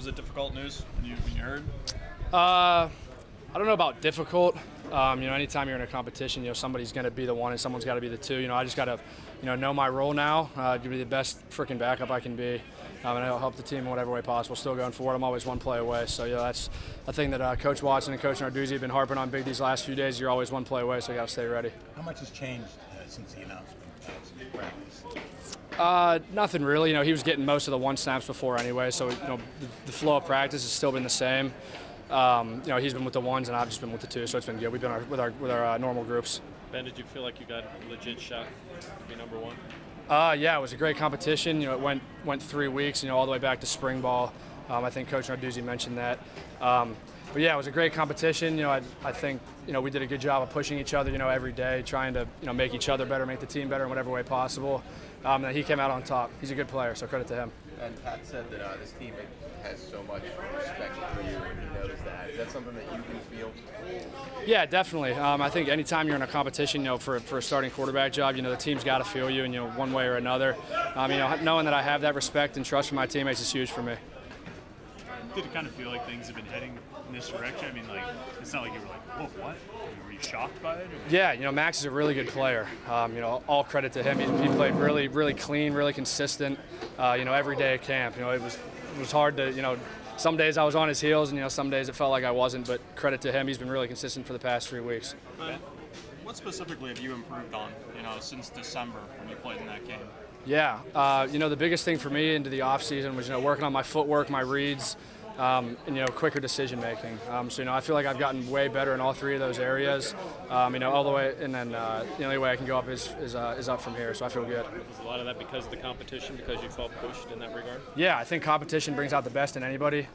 Was it difficult news when you heard? I don't know about difficult. Anytime you're in a competition, somebody's going to be the one and someone's got to be the two. I just got to, know my role now, to be the best freaking backup I can be, and I'll help the team in whatever way possible. Still going forward, I'm always one play away. So, that's a thing that Coach Watson and Coach Narduzzi have been harping on big these last few days. You're always one play away, so you got to stay ready. How much has changed since the announcement of practice? Nothing really. He was getting most of the one snaps before anyway, so the flow of practice has still been the same. He's been with the ones and I've just been with the two, so it's been good. We've been with our normal groups. Ben, did you feel like you got a legit shot to be number one? Yeah, it was a great competition. It went 3 weeks, all the way back to spring ball. I think Coach Narduzzi mentioned that. But yeah, it was a great competition. I think we did a good job of pushing each other, every day, trying to make each other better, make the team better in whatever way possible. And he came out on top. He's a good player, so credit to him. And Pat said that this team has so much respect for you, and he knows that. Is that something that you can feel? Yeah, definitely. I think anytime you're in a competition, for a starting quarterback job, the team's got to feel you, and one way or another. Knowing that I have that respect and trust for my teammates is huge for me. Did it kind of feel like things have been heading in this direction? I mean, it's not like you were like, "Whoa, what?" Were you shocked by it? Or? Yeah, Max is a really good player. All credit to him. He played really, really clean, really consistent. Every day at camp. It was hard to, some days I was on his heels, and some days it felt like I wasn't. But credit to him, he's been really consistent for the past 3 weeks. What specifically have you improved on, since December when you played in that game? Yeah, the biggest thing for me into the offseason was, working on my footwork, my reads, and quicker decision making. So I feel like I've gotten way better in all 3 of those areas. All the way, and then the only way I can go up is up from here. So I feel good. Was a lot of that because of the competition, because you felt pushed in that regard? Yeah, I think competition brings out the best in anybody.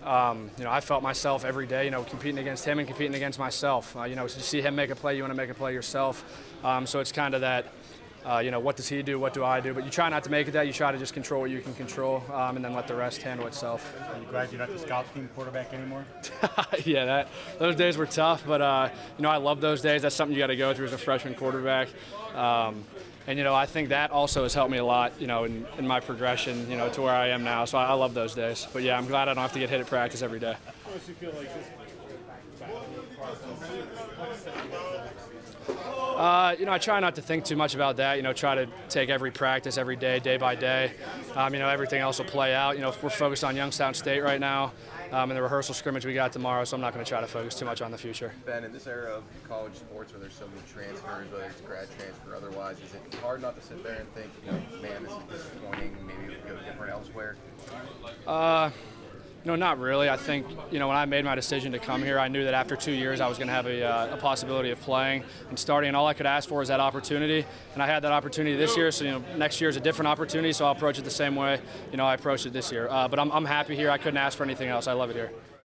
I felt myself every day, competing against him and competing against myself. So you see him make a play, you want to make a play yourself. So it's kind of that. What does he do? What do I do? But you try not to make it that. You try to just control what you can control, and then let the rest handle itself. Are you glad you're not the scout team quarterback anymore? Yeah, those days were tough, but I love those days. That's something you got to go through as a freshman quarterback. And I think that also has helped me a lot, in my progression, to where I am now. So I love those days. But yeah, I'm glad I don't have to get hit at practice every day. How much do you feel like this I try not to think too much about that. Try to take every practice every day, day by day. Everything else will play out. We're focused on Youngstown State right now, and the rehearsal scrimmage we got tomorrow. So I'm not going to try to focus too much on the future. Ben, in this era of college sports where there's so many transfers, whether it's grad transfer or otherwise, is it hard not to sit there and think, man, this is disappointing. Maybe it would go different elsewhere? Not really. I think, when I made my decision to come here, I knew that after 2 years I was going to have a possibility of playing and starting, and all I could ask for is that opportunity. And I had that opportunity this year, so, next year is a different opportunity, so I'll approach it the same way, I approached it this year. But I'm happy here. I couldn't ask for anything else. I love it here.